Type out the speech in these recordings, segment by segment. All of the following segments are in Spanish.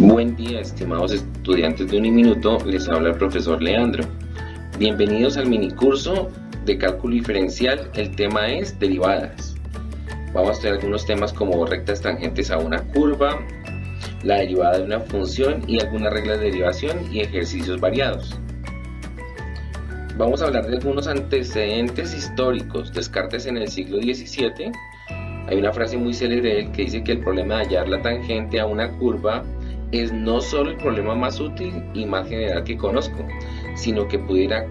Buen día, estimados estudiantes de Uniminuto, les habla el profesor Leandro. Bienvenidos al minicurso de cálculo diferencial. El tema es derivadas. Vamos a tener algunos temas como rectas tangentes a una curva, la derivada de una función y algunas reglas de derivación y ejercicios variados. Vamos a hablar de algunos antecedentes históricos. Descartes en el siglo XVII. Hay una frase muy célebre de él que dice que el problema de hallar la tangente a una curva es no solo el problema más útil y más general que conozco, sino que pudiera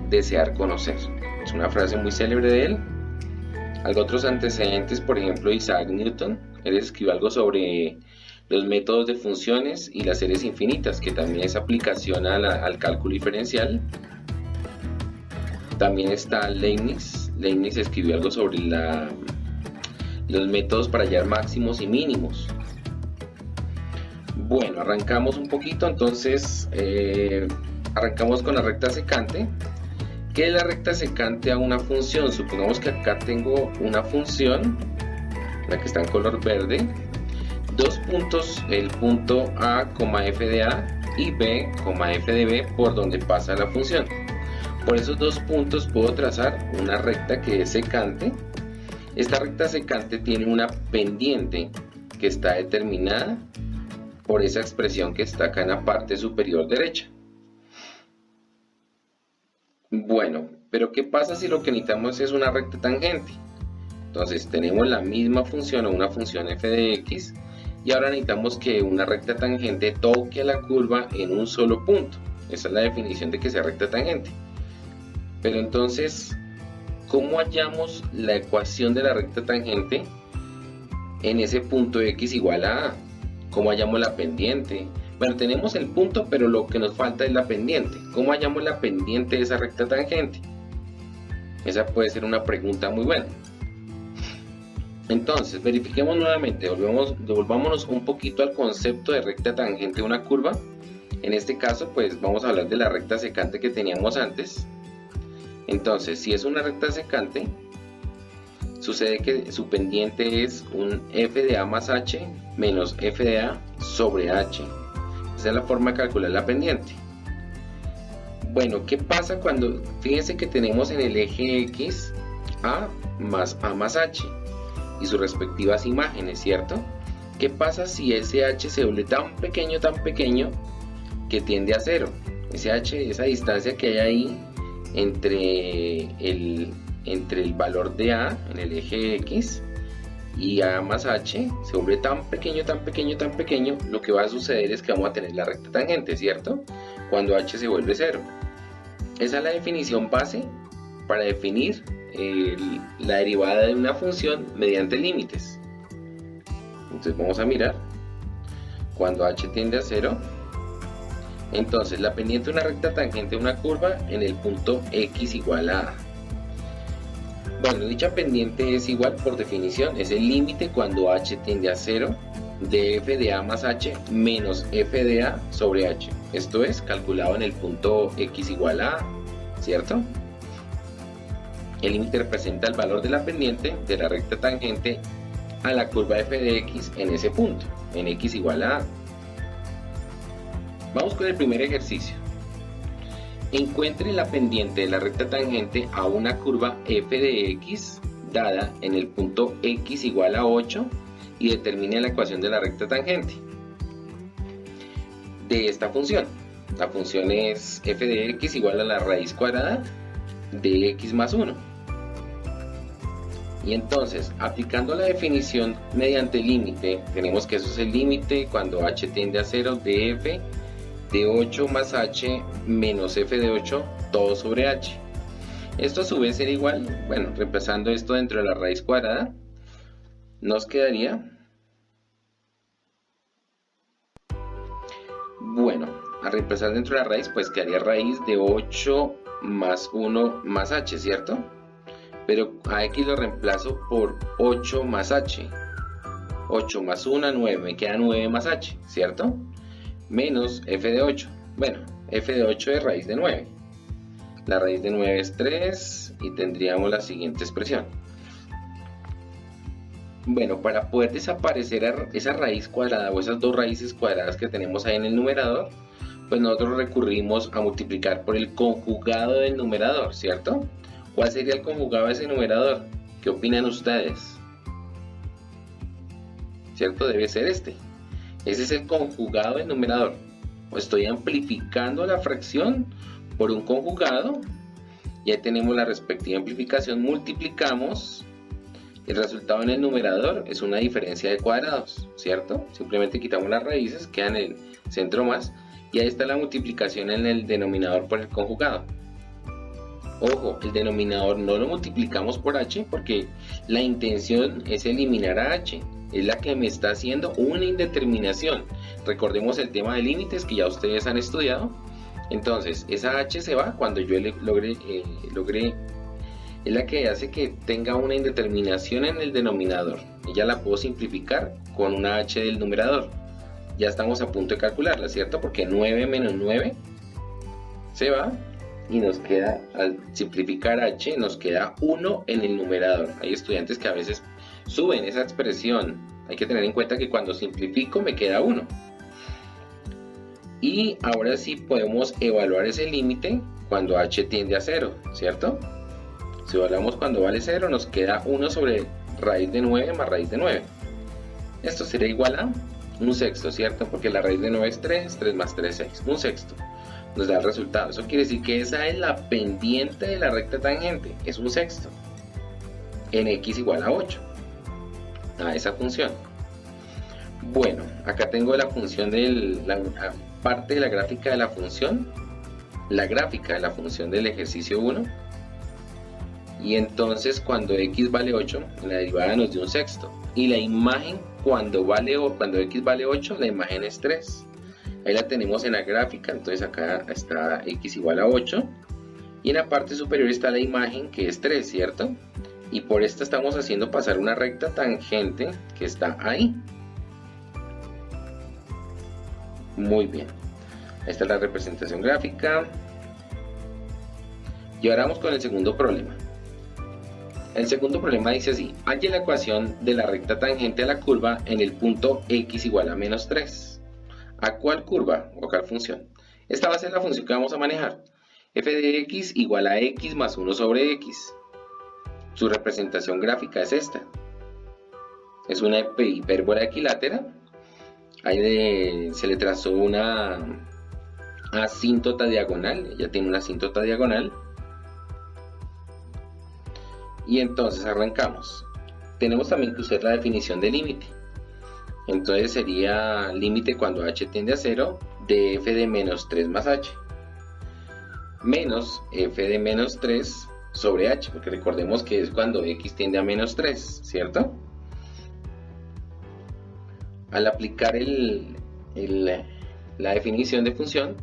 desear conocer. Es una frase muy célebre de él. Otros antecedentes, por ejemplo, Isaac Newton. Él escribió algo sobre los métodos de funciones y las series infinitas, que también es aplicación al cálculo diferencial. También está Leibniz. Leibniz escribió algo sobre los métodos para hallar máximos y mínimos. Bueno, arrancamos un poquito, entonces arrancamos con la recta secante. ¿Qué es la recta secante a una función? Supongamos que acá tengo una función, la que está en color verde, dos puntos, el punto A, f de A y B, f de B, por donde pasa la función. Por esos dos puntos puedo trazar una recta que es secante. Esta recta secante tiene una pendiente que está determinada por esa expresión que está acá en la parte superior derecha. Bueno, pero ¿qué pasa si lo que necesitamos es una recta tangente? Entonces tenemos la misma función o una función f de x y ahora necesitamos que una recta tangente toque a la curva en un solo punto. Esa es la definición de que sea recta tangente. Pero entonces, ¿cómo hallamos la ecuación de la recta tangente en ese punto x igual a a? ¿Cómo hallamos la pendiente? Bueno, tenemos el punto, pero lo que nos falta es la pendiente. ¿Cómo hallamos la pendiente de esa recta tangente? Esa puede ser una pregunta muy buena. Entonces, verifiquemos nuevamente, devolvámonos un poquito al concepto de recta tangente de una curva. En este caso, pues vamos a hablar de la recta secante que teníamos antes. Entonces, si es una recta secante, sucede que su pendiente es un f de a más h menos f de a sobre h. Esa es la forma de calcular la pendiente. Bueno, ¿qué pasa cuando, fíjense que tenemos en el eje x a más h y sus respectivas imágenes, ¿cierto? ¿Qué pasa si ese h se vuelve tan pequeño que tiende a cero? Ese h, esa distancia que hay ahí entre el valor de a en el eje x y a más h se vuelve tan pequeño, lo que va a suceder es que vamos a tener la recta tangente, ¿cierto? Cuando h se vuelve cero. Esa es la definición base para definir la derivada de una función mediante límites. Entonces vamos a mirar. Cuando h tiende a cero, entonces la pendiente de una recta tangente de una curva en el punto x igual a a. Bueno, dicha pendiente es igual por definición, es el límite cuando h tiende a 0 de f de a más h menos f de a sobre h. Esto es calculado en el punto x igual a, ¿cierto? El límite representa el valor de la pendiente de la recta tangente a la curva f de x en ese punto, en x igual a. Vamos con el primer ejercicio. Encuentre la pendiente de la recta tangente a una curva f de x dada en el punto x igual a 8 y determine la ecuación de la recta tangente de esta función. La función es f de x igual a la raíz cuadrada de x más 1. Y entonces, aplicando la definición mediante límite, tenemos que eso es el límite cuando h tiende a 0 de f de 8 más h menos f de 8 todo sobre h. Esto a su vez será igual, bueno, reemplazando esto dentro de la raíz cuadrada, nos quedaría, bueno, a reemplazar dentro de la raíz, pues quedaría raíz de 8 más 1 más h, ¿cierto? Pero a x lo reemplazo por 8 más h. 8 más 1, 9, me queda 9 más h, ¿cierto? Menos f de 8. Bueno, f de 8 es raíz de 9. La raíz de 9 es 3 y tendríamos la siguiente expresión. Bueno, para poder desaparecer esa raíz cuadrada o esas dos raíces cuadradas que tenemos ahí en el numerador, pues nosotros recurrimos a multiplicar por el conjugado del numerador, ¿cierto? ¿Cuál sería el conjugado de ese numerador? ¿Qué opinan ustedes? ¿Cierto? Debe ser este. Ese es el conjugado del numerador. Estoy amplificando la fracción por un conjugado. Ya tenemos la respectiva amplificación. Multiplicamos. El resultado en el numerador es una diferencia de cuadrados, ¿cierto? Simplemente quitamos las raíces, queda en el centro más. Y ahí está la multiplicación en el denominador por el conjugado. Ojo, el denominador no lo multiplicamos por h porque la intención es eliminar a h. Es la que me está haciendo una indeterminación. Recordemos el tema de límites que ya ustedes han estudiado. Entonces, esa h se va cuando yo logre, es la que hace que tenga una indeterminación en el denominador. Y ya la puedo simplificar con una h del numerador. Ya estamos a punto de calcularla, ¿cierto? Porque 9 menos 9 se va y nos queda, al simplificar h, nos queda 1 en el numerador. Hay estudiantes que a veces suben esa expresión. Hay que tener en cuenta que cuando simplifico me queda 1. Y ahora sí podemos evaluar ese límite cuando h tiende a 0, ¿cierto? Si evaluamos cuando vale 0, nos queda 1 sobre raíz de 9 más raíz de 9. Esto sería igual a un sexto, ¿cierto? Porque la raíz de 9 es 3, 3 más 3 es 6. Un sexto nos da el resultado. Eso quiere decir que esa es la pendiente de la recta tangente. Es un sexto. En x igual a 8. A esa función. Bueno, acá tengo la función la parte de la gráfica de la función. La gráfica de la función del ejercicio 1. Y entonces cuando x vale 8, la derivada nos dio un sexto. Y la imagen cuando x vale 8, la imagen es 3. Ahí la tenemos en la gráfica, entonces acá está x igual a 8. Y en la parte superior está la imagen que es 3, ¿cierto? Y por esta estamos haciendo pasar una recta tangente que está ahí. Muy bien. Esta es la representación gráfica. Y ahora vamos con el segundo problema. El segundo problema dice así: halle la ecuación de la recta tangente a la curva en el punto x igual a menos 3. ¿A cuál curva o a cuál función? Esta va a ser la función que vamos a manejar. F de x igual a x más 1 sobre x. Su representación gráfica es esta. Es una hipérbola equilátera. Ahí se le trazó una asíntota diagonal. Ella tiene una asíntota diagonal. Y entonces arrancamos. Tenemos también que usar la definición de límite. Entonces sería límite cuando h tiende a 0 de f de menos 3 más h. Menos f de menos 3 sobre h, porque recordemos que es cuando x tiende a menos 3, ¿cierto? Al aplicar la definición de función,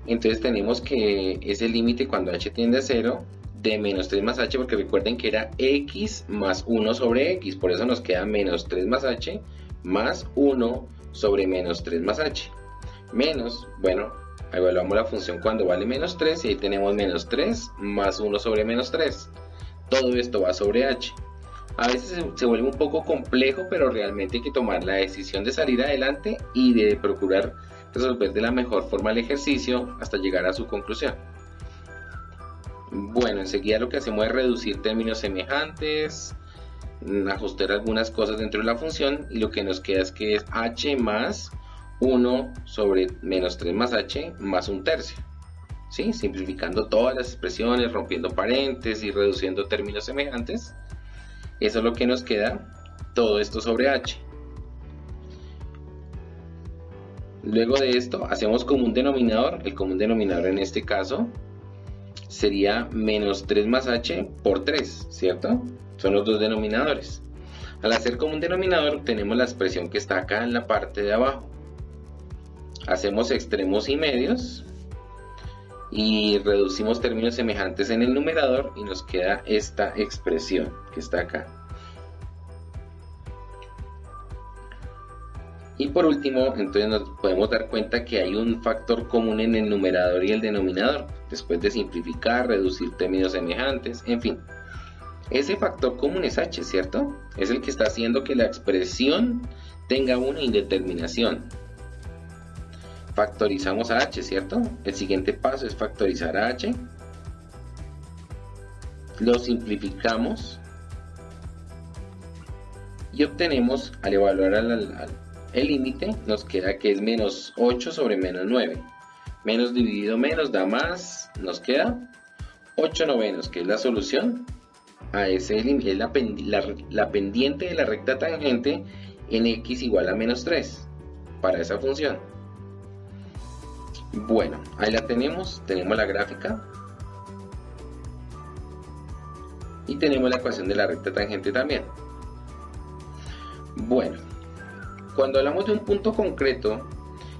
entonces tenemos que es el límite cuando h tiende a 0 de menos 3 más h, porque recuerden que era x más 1 sobre x, por eso nos queda menos 3 más h más 1 sobre menos 3 más h. Menos, bueno, evaluamos la función cuando vale menos 3 y ahí tenemos menos 3 más 1 sobre menos 3. Todo esto va sobre h. A veces se vuelve un poco complejo, pero realmente hay que tomar la decisión de salir adelante y de procurar resolver de la mejor forma el ejercicio hasta llegar a su conclusión. Bueno, enseguida lo que hacemos es reducir términos semejantes, ajustar algunas cosas dentro de la función, y lo que nos queda es que es h más 1 sobre menos 3 más h más un tercio. ¿Sí? Simplificando todas las expresiones, rompiendo paréntesis y reduciendo términos semejantes. Eso es lo que nos queda, todo esto sobre h. Luego de esto hacemos común denominador. El común denominador en este caso sería menos 3 más h por 3, ¿cierto? Son los dos denominadores. Al hacer común denominador tenemos la expresión que está acá en la parte de abajo. Hacemos extremos y medios y reducimos términos semejantes en el numerador y nos queda esta expresión que está acá. Y por último, entonces nos podemos dar cuenta que hay un factor común en el numerador y el denominador, después de simplificar, reducir términos semejantes, en fin. Ese factor común es h, ¿cierto? Es el que está haciendo que la expresión tenga una indeterminación. Factorizamos a h, ¿cierto? El siguiente paso es factorizar a h. Lo simplificamos y obtenemos, al evaluar el límite, nos queda que es menos 8 sobre menos 9. Menos dividido menos da más, nos queda 8 novenos, que es la solución a ese límite, es la pendiente de la recta tangente en x igual a menos 3 para esa función. Bueno, ahí la tenemos la gráfica y tenemos la ecuación de la recta tangente también. Bueno, cuando hablamos de un punto concreto,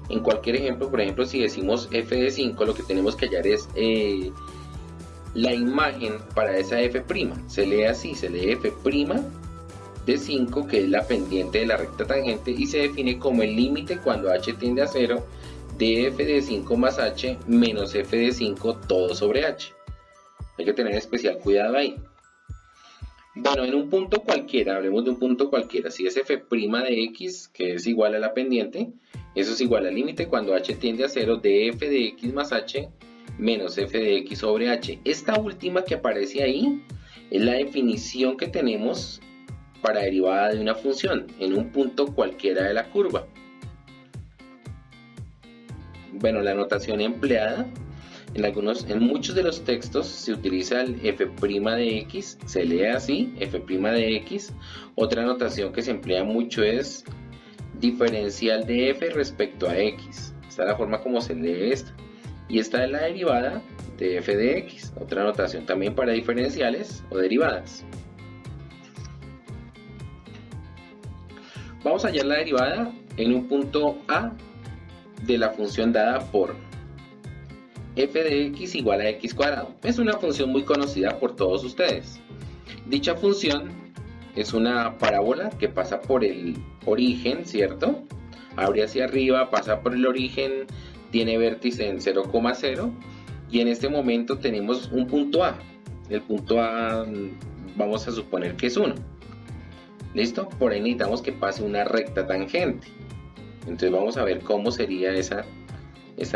en cualquier ejemplo, por ejemplo, si decimos f de 5, lo que tenemos que hallar es la imagen para esa f'. Se lee así, se lee f' de 5, que es la pendiente de la recta tangente, y se define como el límite cuando h tiende a 0 de f de 5 más h menos f de 5 todo sobre h. Hay que tener especial cuidado ahí. Bueno, en un punto cualquiera, hablemos de un punto cualquiera, si es f' de x, que es igual a la pendiente, eso es igual al límite cuando h tiende a 0 de f de x más h menos f de x sobre h. Esta última que aparece ahí es la definición que tenemos para derivada de una función en un punto cualquiera de la curva. Bueno, la notación empleada en muchos de los textos se utiliza el f' de x, se lee así, f' de x. Otra notación que se emplea mucho es diferencial de f respecto a x. Esta es la forma como se lee esta. Y esta es la derivada de f de x, otra notación también para diferenciales o derivadas. Vamos a hallar la derivada en un punto A de la función dada por f de x igual a x cuadrado. Es una función muy conocida por todos ustedes. Dicha función es una parábola que pasa por el origen, ¿cierto? Abre hacia arriba, pasa por el origen, tiene vértice en 0,0 y en este momento tenemos un punto A. El punto A vamos a suponer que es 1. ¿Listo? Por ahí necesitamos que pase una recta tangente. Entonces vamos a ver cómo sería esa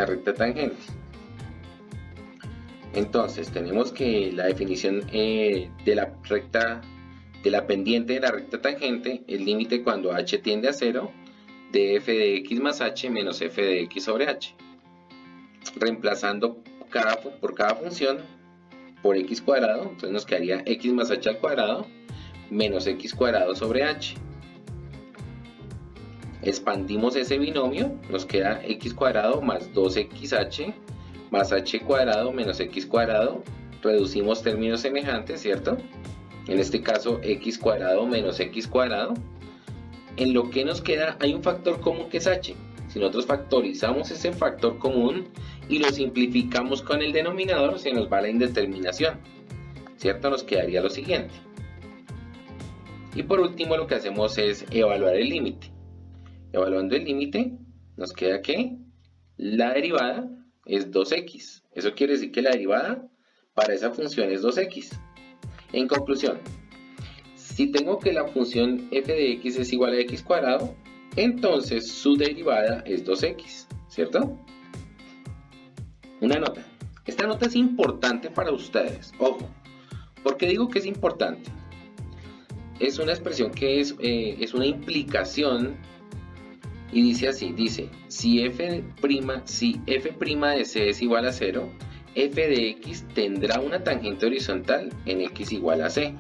recta tangente. Entonces tenemos que la definición de la pendiente de la recta tangente, el límite cuando h tiende a 0 de f de x más h menos f de x sobre h. Reemplazando por cada función por x cuadrado, entonces nos quedaría x más h al cuadrado menos x cuadrado sobre h. Expandimos ese binomio, nos queda x cuadrado más 2xh más h cuadrado menos x cuadrado. Reducimos términos semejantes, ¿cierto? En este caso x cuadrado menos x cuadrado. En lo que nos queda hay un factor común que es h. Si nosotros factorizamos ese factor común y lo simplificamos con el denominador, se nos va la indeterminación, ¿cierto? Nos quedaría lo siguiente. Y por último lo que hacemos es evaluar el límite. Evaluando el límite nos queda que la derivada es 2x. Eso quiere decir que la derivada para esa función es 2x. En conclusión, si tengo que la función f de x es igual a x cuadrado, entonces su derivada es 2x, ¿cierto? Una nota. Esta nota es importante para ustedes. Ojo, ¿por qué digo que es importante? Es una expresión que es una implicación y dice así, dice, si f' de c es igual a 0, f de x tendrá una tangente horizontal en x igual a c.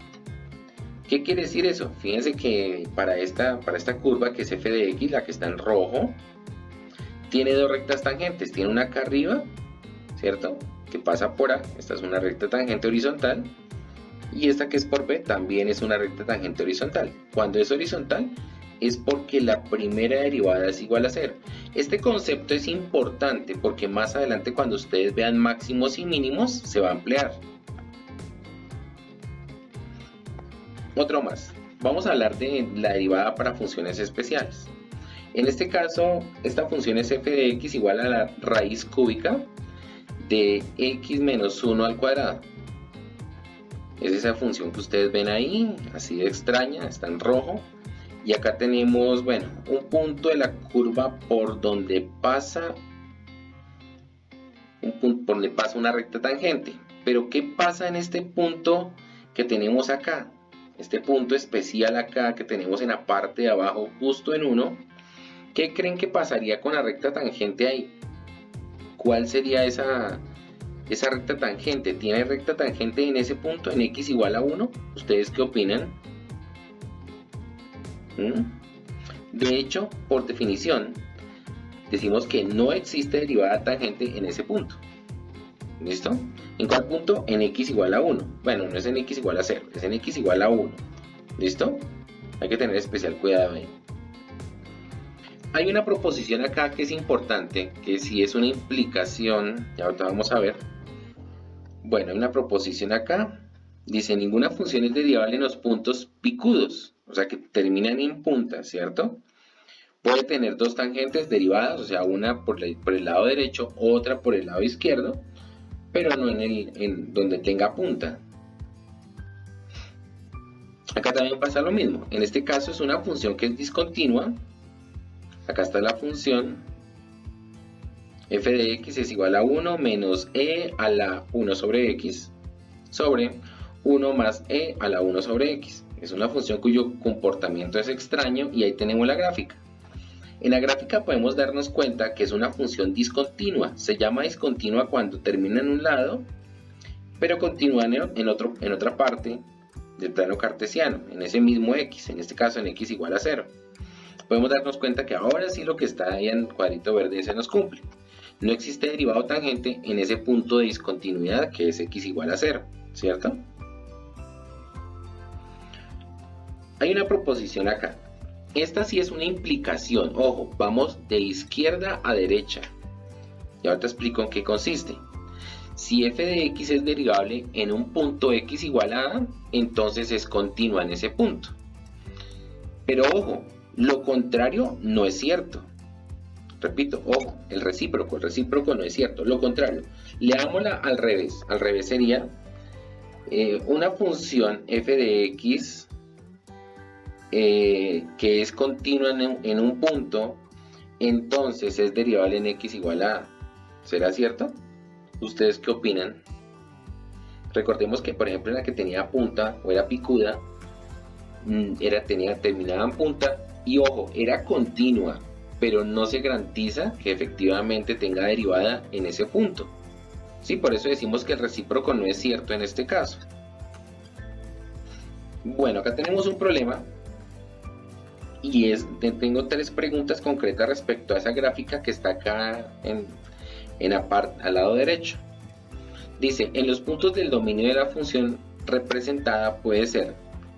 ¿Qué quiere decir eso? Fíjense que para esta curva que es f de x, la que está en rojo, tiene dos rectas tangentes. Tiene una acá arriba, ¿cierto? Que pasa por A, esta es una recta tangente horizontal. Y esta que es por B también es una recta tangente horizontal. Cuando es horizontal es porque la primera derivada es igual a 0. Este concepto es importante porque más adelante cuando ustedes vean máximos y mínimos se va a emplear. Otro más. Vamos a hablar de la derivada para funciones especiales. En este caso, esta función es f de x igual a la raíz cúbica de x menos 1 al cuadrado. Es esa función que ustedes ven ahí, así de extraña, está en rojo. Y acá tenemos, bueno, un punto de la curva por donde pasa una recta tangente. Pero ¿qué pasa en este punto que tenemos acá? Este punto especial acá que tenemos en la parte de abajo, justo en 1. ¿Qué creen que pasaría con la recta tangente ahí? ¿Cuál sería esa recta tangente? ¿Tiene recta tangente en ese punto, en x igual a 1? ¿Ustedes qué opinan? De hecho, por definición, decimos que no existe derivada tangente en ese punto. ¿Listo? ¿En cuál punto? En x igual a 1. Bueno, no es en x igual a 0, es en x igual a 1. ¿Listo? Hay que tener especial cuidado ahí. Hay una proposición acá que es importante, que si es una implicación, ya ahorita vamos a ver. Bueno, hay una proposición acá, dice ninguna función es derivable en los puntos picudos, o sea que terminan en punta, ¿cierto? Puede tener dos tangentes derivadas, o sea una por el lado derecho, otra por el lado izquierdo, pero no en donde tenga punta. Acá también pasa lo mismo, en este caso es una función que es discontinua. Acá está la función f de x es igual a 1 menos e a la 1 sobre x sobre 1 más e a la 1 sobre x. Es una función cuyo comportamiento es extraño y ahí tenemos la gráfica. En la gráfica podemos darnos cuenta que es una función discontinua. Se llama discontinua cuando termina en un lado, pero continúa en otra parte del plano cartesiano, en ese mismo x, en este caso en x igual a 0. Podemos darnos cuenta que ahora sí lo que está ahí en cuadrito verde se nos cumple. No existe derivado tangente en ese punto de discontinuidad que es x igual a 0, ¿cierto? Hay una proposición acá. Esta sí es una implicación. Ojo, vamos de izquierda a derecha. Y ahora te explico en qué consiste. Si f de x es derivable en un punto x igual a a, entonces es continua en ese punto. Pero ojo, lo contrario no es cierto. Repito, ojo, el recíproco no es cierto. Lo contrario, leámosla al revés. Al revés sería una función f de x que es continua en un punto, entonces es derivable en x igual a a. ¿Será cierto? ¿Ustedes qué opinan? Recordemos que, por ejemplo, en la que tenía punta o era picuda, terminaba en punta y, ojo, era continua, pero no se garantiza que efectivamente tenga derivada en ese punto. Sí, por eso decimos que el recíproco no es cierto en este caso. Bueno, acá tenemos un problema y tengo tres preguntas concretas respecto a esa gráfica que está acá al lado derecho. Dice, en los puntos del dominio de la función representada puede ser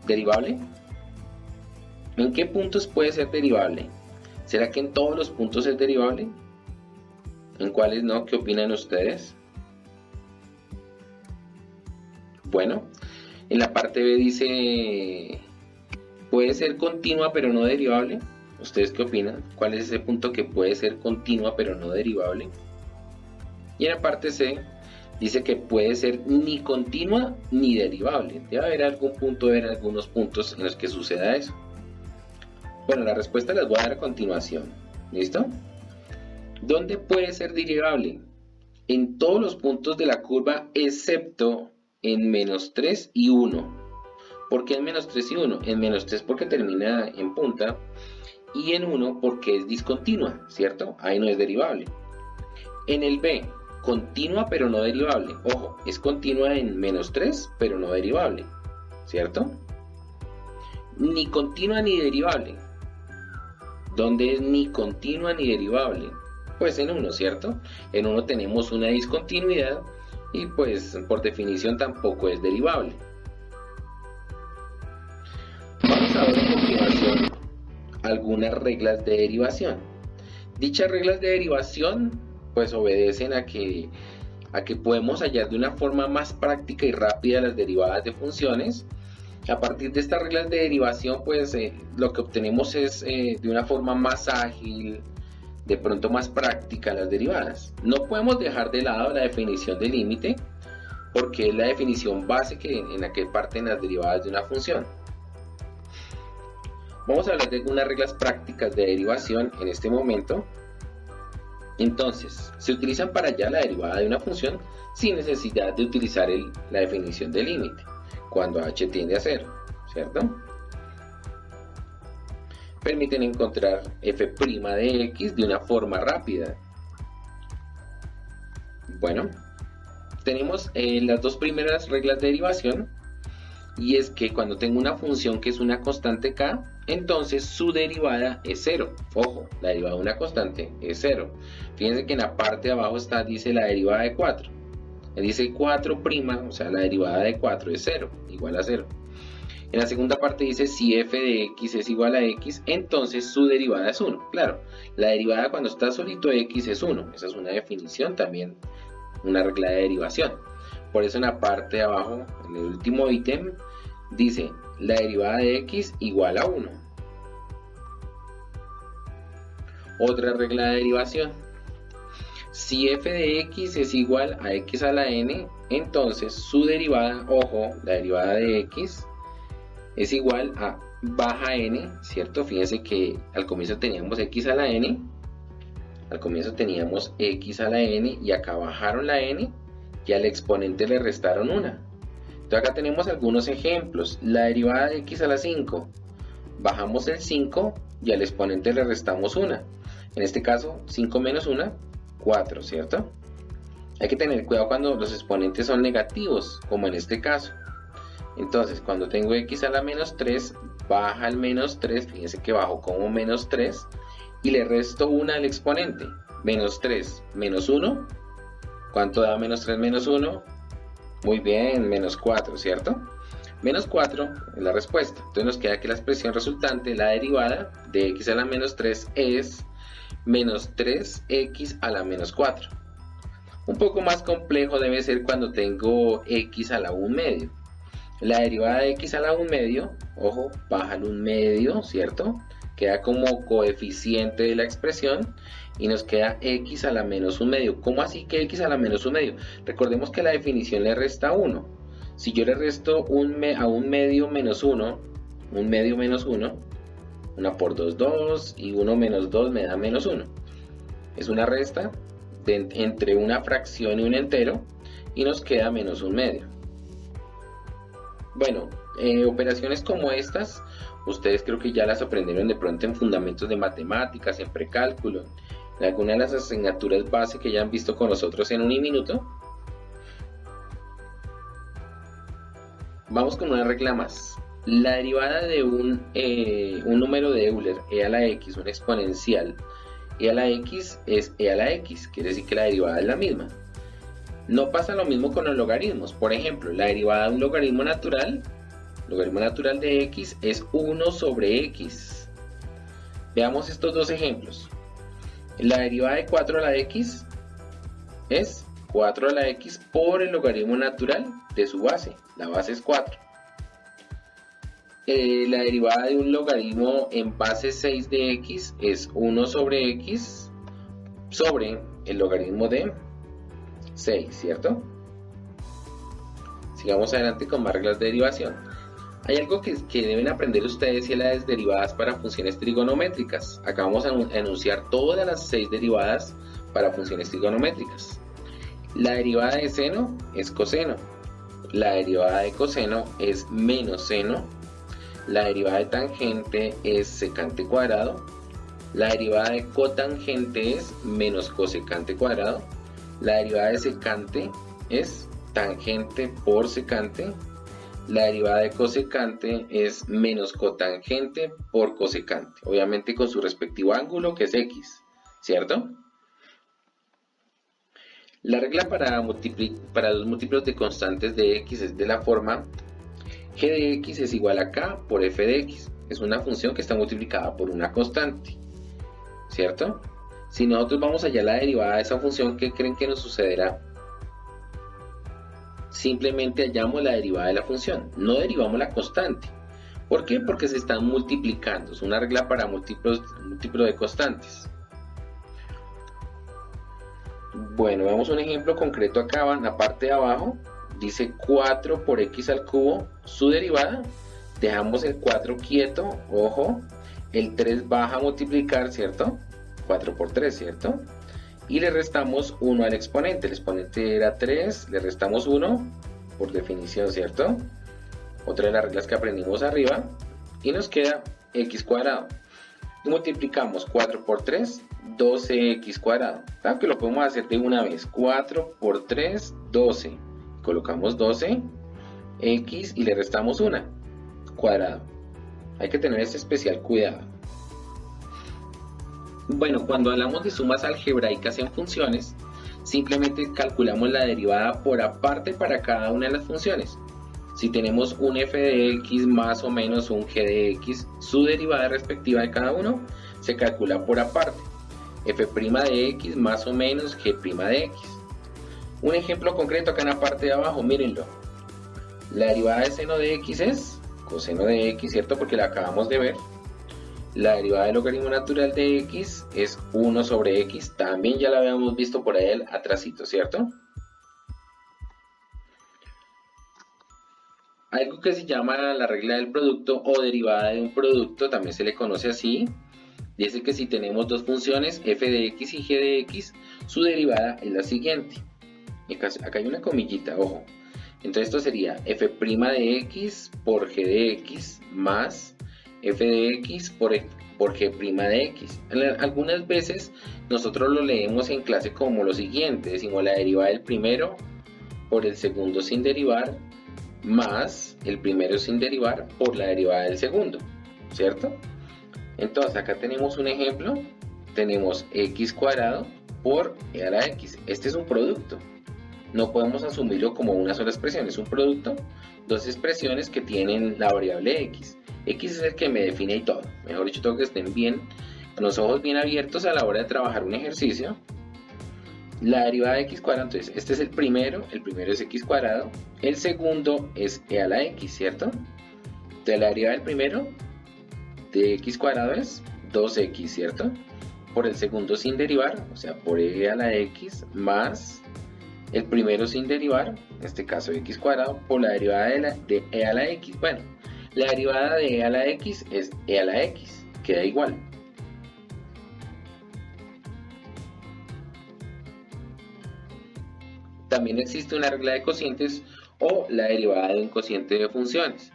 derivable. ¿En qué puntos puede ser derivable? ¿Será que en todos los puntos es derivable? ¿En cuáles no? ¿Qué opinan ustedes? Bueno, en la parte B dice, puede ser continua pero no derivable. ¿Ustedes qué opinan? ¿Cuál es ese punto que puede ser continua pero no derivable? Y en la parte C dice que puede ser ni continua ni derivable. Debe haber algunos puntos en los que suceda eso. Bueno, la respuesta las voy a dar a continuación. ¿Listo? ¿Dónde puede ser derivable? En todos los puntos de la curva excepto en menos 3 y 1. ¿Por qué en menos 3 y 1? En menos 3 porque termina en punta y en 1 porque es discontinua, ¿cierto? Ahí no es derivable. En el B, continua pero no derivable. Ojo, es continua en menos 3 pero no derivable, ¿cierto? Ni continua ni derivable. ¿Dónde es ni continua ni derivable? Pues en 1, ¿cierto? En 1 tenemos una discontinuidad y pues por definición tampoco es derivable. Vamos a ver a continuación algunas reglas de derivación. Dichas reglas de derivación pues obedecen a que podemos hallar de una forma más práctica y rápida las derivadas de funciones. A partir de estas reglas de derivación pues lo que obtenemos es de una forma más ágil, de pronto más práctica las derivadas. No podemos dejar de lado la definición de límite, porque es la definición base en la que parten las derivadas de una función. Vamos a hablar de algunas reglas prácticas de derivación en este momento. Entonces, se utilizan para hallar la derivada de una función sin necesidad de utilizar la definición de límite, cuando h tiende a 0, ¿cierto? Permiten encontrar f' de x de una forma rápida. Bueno, tenemos las dos primeras reglas de derivación, y es que cuando tengo una función que es una constante k, entonces su derivada es 0. Ojo, la derivada de una constante es 0. Fíjense que en la parte de abajo dice la derivada de 4. Dice 4', o sea, la derivada de 4 es 0, igual a 0. En la segunda parte dice si f de x es igual a x, entonces su derivada es 1. Claro, la derivada cuando está solito x es 1. Esa es una definición también, una regla de derivación. Por eso en la parte de abajo, en el último ítem, dice la derivada de x igual a 1. Otra regla de derivación. Si f de x es igual a x a la n, entonces su derivada, ojo, la derivada de x es igual a baja n, ¿cierto? Fíjense que al comienzo teníamos x a la n, y acá bajaron la n y al exponente le restaron 1. Entonces acá tenemos algunos ejemplos. La derivada de x a la 5, bajamos el 5 y al exponente le restamos 1. En este caso, 5 menos 1, 4, ¿cierto? Hay que tener cuidado cuando los exponentes son negativos, como en este caso. Entonces, cuando tengo x a la menos 3, baja el menos 3, fíjense que bajo como menos 3, y le resto 1 al exponente. Menos 3 menos 1, ¿cuánto da menos 3 menos 1? Muy bien, menos 4, ¿cierto? Menos 4 es la respuesta. Entonces nos queda que la expresión resultante, la derivada de x a la menos 3 es menos 3x a la menos 4. Un poco más complejo debe ser cuando tengo x a la 1 medio. La derivada de x a la 1 medio, ojo, baja el 1 medio, ¿cierto? Queda como coeficiente de la expresión y nos queda x a la menos 1 medio. ¿Cómo así que x a la menos 1 medio? Recordemos que la definición le resta 1. Si yo le resto a 1 medio menos 1, 1 medio menos 1, 1 por 2, 2, y 1 menos 2 me da menos 1. Es una resta entre una fracción y un entero y nos queda menos 1 medio. Bueno, operaciones como estas, ustedes creo que ya las aprendieron de pronto en fundamentos de matemáticas, en precálculo, en alguna de las asignaturas base que ya han visto con nosotros en un minuto. Vamos con una regla más. La derivada de un número de Euler, e a la x, un exponencial, e a la x es e a la x, quiere decir que la derivada es la misma. No pasa lo mismo con los logaritmos. Por ejemplo, la derivada de un logaritmo natural de x es 1 sobre x. Veamos estos dos ejemplos. La derivada de 4 a la x es 4 a la x por el logaritmo natural de su base. La base es 4. La derivada de un logaritmo en base 6 de x es 1 sobre x sobre el logaritmo de 6, ¿cierto? Sigamos adelante con más reglas de derivación. Hay algo que deben aprender ustedes y es las derivadas para funciones trigonométricas. Acá vamos a enunciar todas las 6 derivadas para funciones trigonométricas. La derivada de seno es coseno. La derivada de coseno es menos seno. La derivada de tangente es secante cuadrado. La derivada de cotangente es menos cosecante cuadrado. La derivada de secante es tangente por secante. La derivada de cosecante es menos cotangente por cosecante, obviamente con su respectivo ángulo que es x, ¿cierto? La regla para los múltiplos de constantes de x es de la forma g de x es igual a k por f de x. Es una función que está multiplicada por una constante, ¿cierto? Si nosotros vamos a hallar la derivada de esa función, ¿qué creen que nos sucederá? Simplemente hallamos la derivada de la función, no derivamos la constante. ¿Por qué? Porque se están multiplicando. Es una regla para múltiplos de constantes. Bueno, vemos un ejemplo concreto acá en la parte de abajo. dice 4 por x al cubo, su derivada, dejamos el 4 quieto, ojo, el 3 baja a multiplicar, ¿cierto? 4 por 3, ¿cierto? Y le restamos 1 al exponente, el exponente era 3, le restamos 1, por definición, ¿cierto? Otra de las reglas que aprendimos arriba, y nos queda x cuadrado. Y multiplicamos 4 por 3, 12x cuadrado. Claro que lo podemos hacer de una vez. 4 por 3, 12. Colocamos 12x y le restamos 1 cuadrado. Hay que tener este especial cuidado. Bueno, cuando hablamos de sumas algebraicas en funciones, simplemente calculamos la derivada por aparte para cada una de las funciones. Si tenemos un f de x más o menos un g de x, su derivada respectiva de cada uno se calcula por aparte. F' de x más o menos g' de x. Un ejemplo concreto acá en la parte de abajo, mírenlo. La derivada de seno de x es coseno de x, ¿cierto? Porque la acabamos de ver. La derivada del logaritmo natural de x es 1 sobre x. También ya la habíamos visto por ahí atrásito, ¿cierto? Algo que se llama la regla del producto o derivada de un producto, también se le conoce así. Dice que si tenemos dos funciones, f de x y g de x, su derivada es la siguiente. Acá hay una comillita, ojo. Entonces esto sería f' de x por g de x más f de x por g' de x. Algunas veces nosotros lo leemos en clase como lo siguiente. Decimos la derivada del primero por el segundo sin derivar más el primero sin derivar por la derivada del segundo, ¿cierto? Entonces acá tenemos un ejemplo, tenemos x cuadrado por e a la x. Este es un producto, no podemos asumirlo como una sola expresión, es un producto, dos expresiones que tienen la variable x. X es el que me define y todo, mejor dicho, tengo que estén bien, con los ojos bien abiertos a la hora de trabajar un ejercicio. La derivada de x cuadrado, entonces este es el primero es x cuadrado, el segundo es e a la x, ¿cierto? Entonces la derivada del primero de x cuadrado es 2x, ¿cierto? Por el segundo sin derivar, o sea, por e a la x más el primero sin derivar, en este caso x cuadrado, por la derivada de e a la x. Bueno, la derivada de e a la x es e a la x, queda igual. También existe una regla de cocientes o la derivada de un cociente de funciones.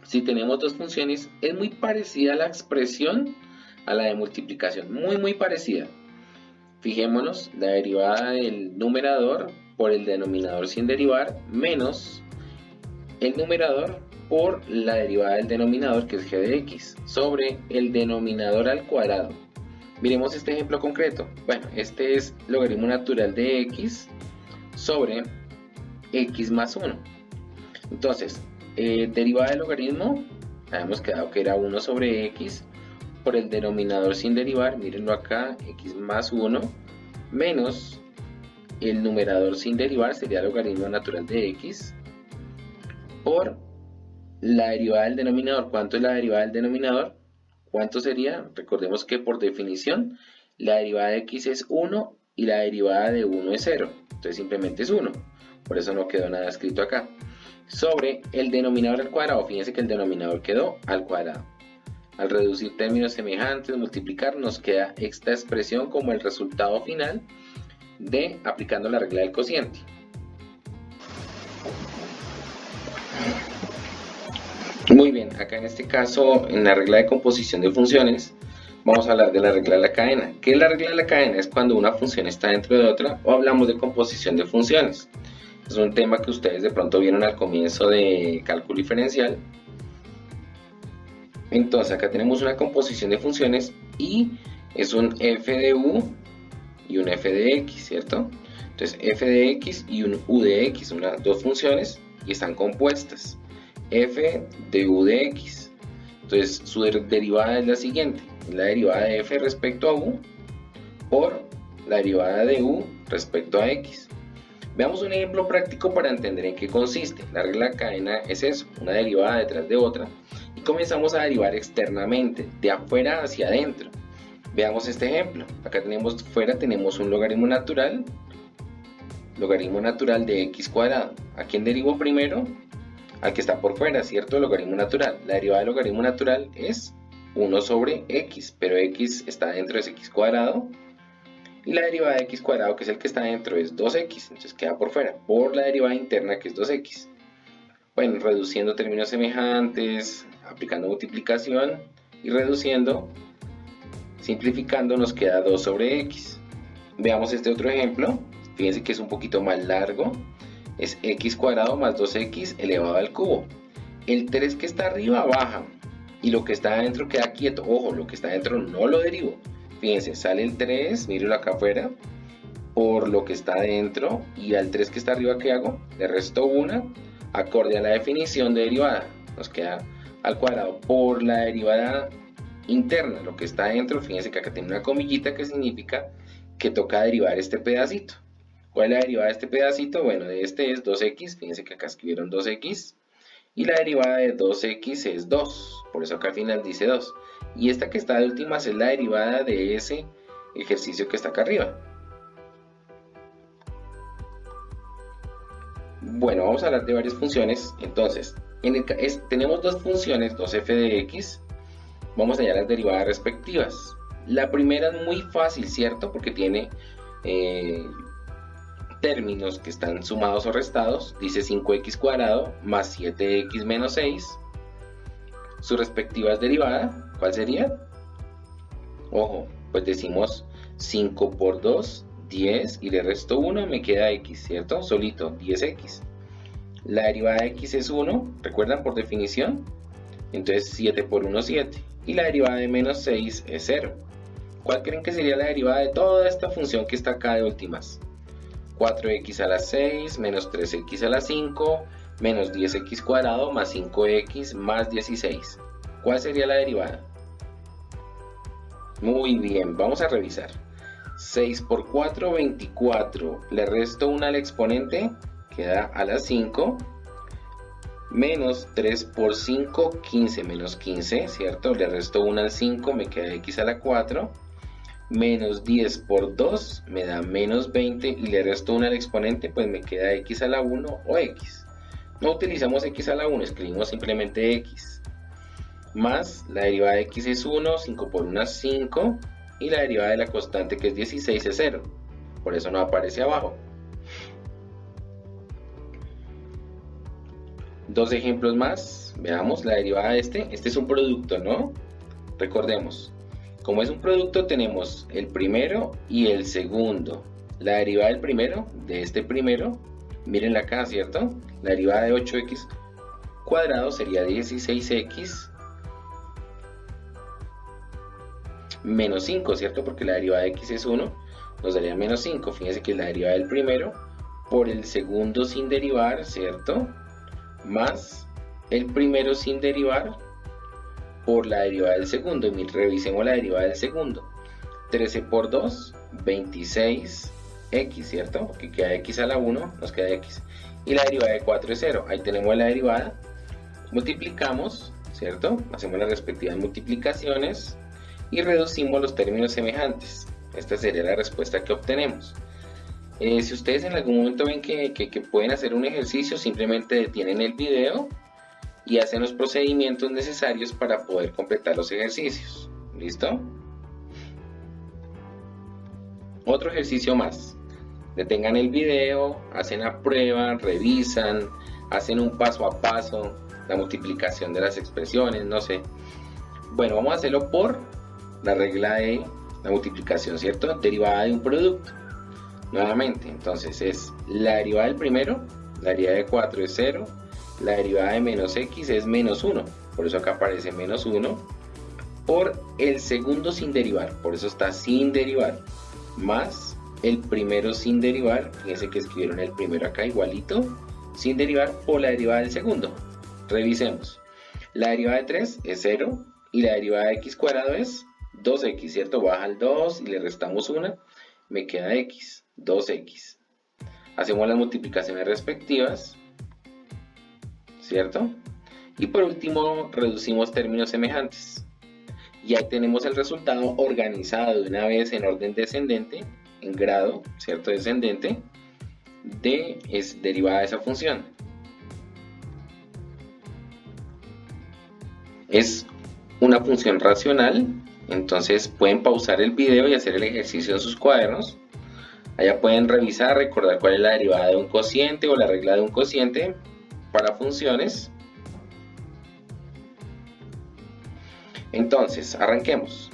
Si tenemos dos funciones, es muy parecida la expresión a la de multiplicación, muy parecida. Fijémonos, la derivada del numerador por el denominador sin derivar menos el numerador por la derivada del denominador, que es g de x, sobre el denominador al cuadrado. Miremos este ejemplo concreto. Bueno, este es logaritmo natural de x sobre x más 1. Entonces, derivada del logaritmo, habíamos quedado que era 1 sobre x por el denominador sin derivar, mírenlo acá, x más 1, menos el numerador sin derivar, sería el logaritmo natural de x, por la derivada del denominador. ¿Cuánto es la derivada del denominador? ¿Cuánto sería? Recordemos que por definición, la derivada de x es 1 y la derivada de 1 es 0. Entonces simplemente es 1. Por eso no quedó nada escrito acá. Sobre el denominador al cuadrado. Fíjense que el denominador quedó al cuadrado. Al reducir términos semejantes, multiplicar, nos queda esta expresión como el resultado final de aplicando la regla del cociente. Muy bien, acá en este caso, en la regla de composición de funciones, vamos a hablar de la regla de la cadena. ¿Qué es la regla de la cadena? Es cuando una función está dentro de otra, o hablamos de composición de funciones. Es un tema que ustedes de pronto vieron al comienzo de cálculo diferencial. Entonces acá tenemos una composición de funciones y es un f de u y un f de x, ¿cierto? Entonces f de x y un u de x son las dos funciones y están compuestas. F de u de x. Entonces su derivada es la siguiente, es la derivada de f respecto a u por la derivada de u respecto a x. Veamos un ejemplo práctico para entender en qué consiste. La regla de cadena es eso, una derivada detrás de otra, y comenzamos a derivar externamente, de afuera hacia adentro. Veamos este ejemplo. Acá tenemos fuera tenemos un logaritmo natural logaritmo natural de x cuadrado. ¿A quién derivo primero? Al que está por fuera, ¿cierto? Logaritmo natural. La derivada del logaritmo natural es 1 sobre x, pero x está dentro de x cuadrado. Y la derivada de x cuadrado, que es el que está dentro, es 2x, entonces queda por fuera, por la derivada interna, que es 2x. Bueno, reduciendo términos semejantes, aplicando multiplicación y reduciendo, simplificando, nos queda 2 sobre x. Veamos este otro ejemplo. Fíjense que es un poquito más largo. Es x cuadrado más 2x elevado al cubo. El 3 que está arriba baja y lo que está adentro queda quieto. Ojo, lo que está adentro no lo derivo. Fíjense, sale el 3, míralo acá afuera, por lo que está adentro, y al 3 que está arriba, ¿qué hago? Le resto 1, acorde a la definición de derivada. Nos queda al cuadrado por la derivada interna, lo que está adentro. Fíjense que acá tiene una comillita que significa que toca derivar este pedacito. ¿Cuál es la derivada de este pedacito? Bueno, de este es 2x, fíjense que acá escribieron 2x, y la derivada de 2x es 2, por eso acá al final dice 2. Y esta que está de últimas es la derivada de ese ejercicio que está acá arriba. Bueno, vamos a hablar de varias funciones. Entonces, tenemos dos funciones, 2f de x. Vamos a hallar las derivadas respectivas. La primera es muy fácil, ¿cierto? Porque tiene términos que están sumados o restados. Dice 5x cuadrado más 7x menos 6. Su respectiva derivada, ¿cuál sería? Ojo, pues decimos 5 por 2, 10, y le resto 1, me queda x, ¿cierto? Solito, 10x. La derivada de x es 1, ¿recuerdan por definición? Entonces 7 por 1, 7. Y la derivada de menos 6 es 0. ¿Cuál creen que sería la derivada de toda esta función que está acá de últimas? 4x a la 6 menos 3x a la 5 menos 10x cuadrado más 5x más 16. ¿Cuál sería la derivada? Muy bien, vamos a revisar. 6 por 4, 24. Le resto 1 al exponente, queda a la 5. Menos 3 por 5, 15 menos 15, ¿cierto? Le resto 1 al 5, me queda x a la 4. Menos 10 por 2 me da menos 20, y le resto 1 al exponente, pues me queda x a la 1 o x. No utilizamos x a la 1, escribimos simplemente x. Más la derivada de x es 1, 5 por 1 es 5, y la derivada de la constante, que es 16, es 0. Por eso no aparece abajo. Dos ejemplos más. Veamos la derivada de este. Este es un producto, ¿no? Recordemos. Como es un producto, tenemos el primero y el segundo. La derivada del primero, de este primero, mírenla acá, ¿cierto? La derivada de 8x cuadrado sería 16x menos 5, ¿cierto? Porque la derivada de x es 1, nos daría menos 5. Fíjense que es la derivada del primero por el segundo sin derivar, ¿cierto? Más el primero sin derivar por la derivada del segundo. Y revisemos la derivada del segundo. 13 por 2, 26x, ¿cierto? Porque queda x a la 1, nos queda x. Y la derivada de 4 es 0. Ahí tenemos la derivada. Multiplicamos, ¿cierto? Hacemos las respectivas multiplicaciones y reducimos los términos semejantes. Esta sería la respuesta que obtenemos. Si ustedes en algún momento ven que pueden hacer un ejercicio, simplemente detienen el video y hacen los procedimientos necesarios para poder completar los ejercicios. ¿Listo? Otro ejercicio más. Detengan el video, hacen la prueba, revisan, hacen un paso a paso, la multiplicación de las expresiones, no sé. Bueno, vamos a hacerlo por la regla de la multiplicación, ¿cierto? Derivada de un producto. Nuevamente, entonces es la derivada del primero, la derivada de 4 es 0, la derivada de menos x es menos 1, por eso acá aparece menos 1, por el segundo sin derivar, por eso está sin derivar, más el primero sin derivar, fíjense que escribieron el primero acá igualito, sin derivar por la derivada del segundo. Revisemos, la derivada de 3 es 0 y la derivada de x cuadrado es 2x, ¿cierto? Baja el 2 y le restamos 1, me queda x. 2x. Hacemos las multiplicaciones respectivas, ¿cierto? Y por último reducimos términos semejantes. Y ahí tenemos el resultado organizado de una vez en orden descendente, en grado, ¿cierto? Descendente. derivada de esa función. Es una función racional, entonces pueden pausar el video y hacer el ejercicio en sus cuadernos. Allá pueden revisar, recordar cuál es la derivada de un cociente o la regla de un cociente para funciones. Entonces, arranquemos.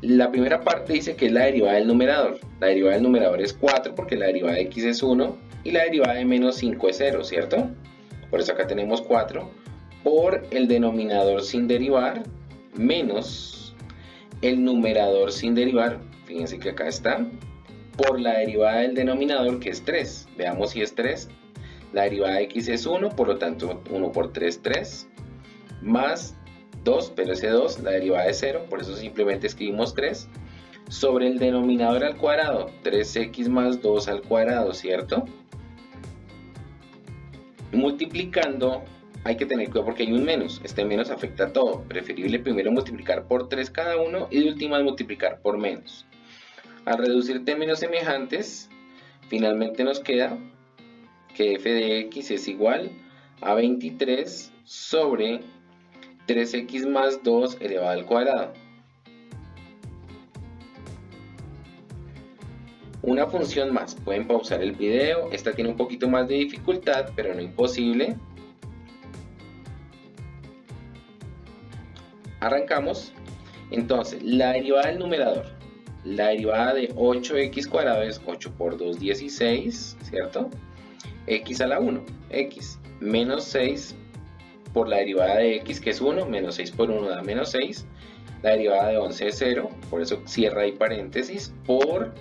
La primera parte dice que es la derivada del numerador. La derivada del numerador es 4 porque la derivada de x es 1 y la derivada de menos 5 es 0, ¿cierto? Por eso acá tenemos 4 por el denominador sin derivar menos el numerador sin derivar. Fíjense que acá está. Por la derivada del denominador que es 3. Veamos si es 3. La derivada de x es 1, por lo tanto 1 por 3, 3. Más 2, pero ese 2, la derivada es 0, por eso simplemente escribimos 3. Sobre el denominador al cuadrado, 3x más 2 al cuadrado, ¿cierto? Multiplicando, hay que tener cuidado porque hay un menos. Este menos afecta a todo. Preferible primero multiplicar por 3 cada uno y de últimas multiplicar por menos. Al reducir términos semejantes, finalmente nos queda que f de x es igual a 23 sobre 3x más 2 elevado al cuadrado. Una función más, pueden pausar el video, esta tiene un poquito más de dificultad, pero no imposible. Arrancamos. Entonces, la derivada del numerador. La derivada de 8x cuadrado es 8 por 2, 16, ¿cierto? X a la 1, x, menos 6 por la derivada de x que es 1, menos 6 por 1 da menos 6, la derivada de 11 es 0, por eso cierra ahí paréntesis, por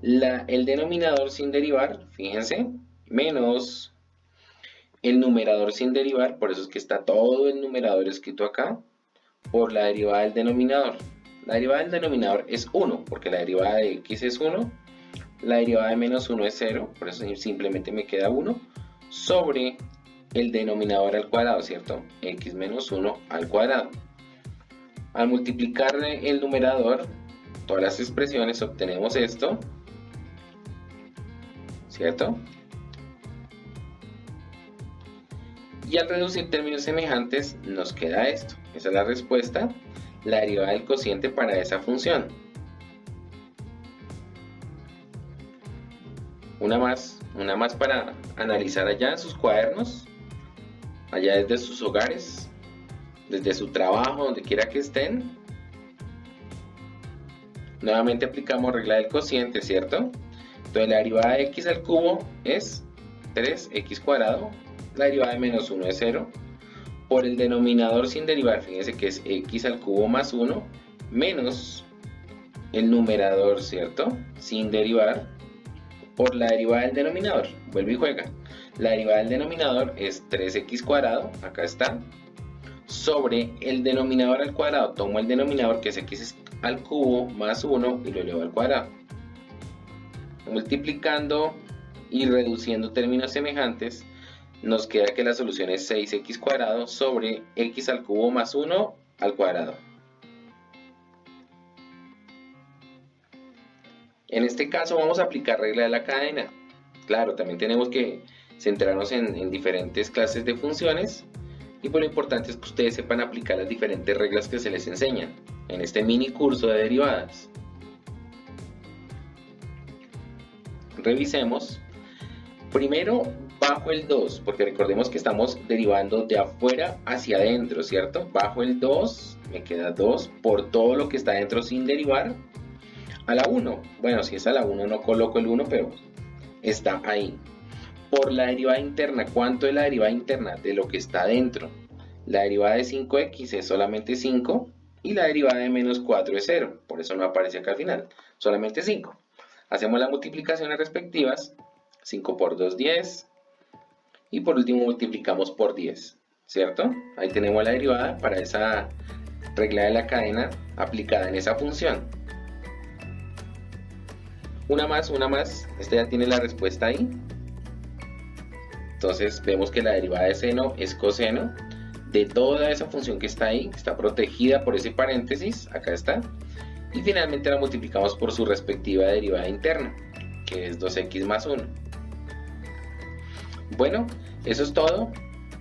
el denominador sin derivar, fíjense, menos el numerador sin derivar, por eso es que está todo el numerador escrito acá, por la derivada del denominador. La derivada del denominador es 1, porque la derivada de x es 1, la derivada de menos 1 es 0, por eso simplemente me queda 1, sobre el denominador al cuadrado, ¿cierto? X menos 1 al cuadrado. Al multiplicar el numerador, todas las expresiones, obtenemos esto, ¿cierto? Y al reducir términos semejantes, nos queda esto. Esa es la respuesta, la derivada del cociente para esa función. Una más para analizar allá en sus cuadernos, allá desde sus hogares, desde su trabajo, donde quiera que estén. Nuevamente aplicamos regla del cociente, ¿cierto? Entonces la derivada de x al cubo es 3x cuadrado, la derivada de menos 1 es 0, por el denominador sin derivar, fíjense que es x al cubo más 1, menos el numerador, ¿cierto? Sin derivar, por la derivada del denominador, vuelve y juega. La derivada del denominador es 3x cuadrado, acá está, sobre el denominador al cuadrado, tomo el denominador que es x al cubo más 1 y lo elevo al cuadrado. Multiplicando y reduciendo términos semejantes, nos queda que la solución es 6x cuadrado sobre x al cubo más 1 al cuadrado. En este caso vamos a aplicar regla de la cadena. Claro, también tenemos que centrarnos en diferentes clases de funciones y pues lo importante es que ustedes sepan aplicar las diferentes reglas que se les enseñan en este mini curso de derivadas. Revisemos. Primero bajo el 2, porque recordemos que estamos derivando de afuera hacia adentro, ¿cierto? Bajo el 2, me queda 2 por todo lo que está adentro sin derivar. A la 1, bueno, si es a la 1 no coloco el 1, pero está ahí. Por la derivada interna, ¿cuánto es la derivada interna? De lo que está adentro. La derivada de 5x es solamente 5 y la derivada de menos 4 es 0, por eso no aparece acá al final, solamente 5. Hacemos las multiplicaciones respectivas, 5 por 2, 10, y por último multiplicamos por 10, ¿cierto? Ahí tenemos la derivada para esa regla de la cadena aplicada en esta función. Una más, esta ya tiene la respuesta ahí. Entonces vemos que la derivada de seno es coseno de toda esa función que está ahí, que está protegida por ese paréntesis, acá está. Y finalmente la multiplicamos por su respectiva derivada interna, que es 2x más 1. Bueno, eso es todo.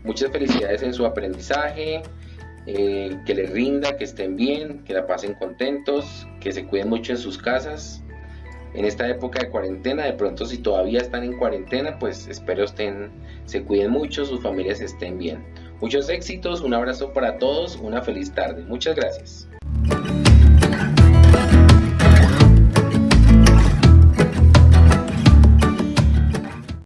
Muchas felicidades en su aprendizaje, que les rinda, que estén bien, que la pasen contentos, que se cuiden mucho en sus casas. En esta época de cuarentena, de pronto si todavía están en cuarentena, pues espero se cuiden mucho, sus familias estén bien. Muchos éxitos, un abrazo para todos, una feliz tarde. Muchas gracias.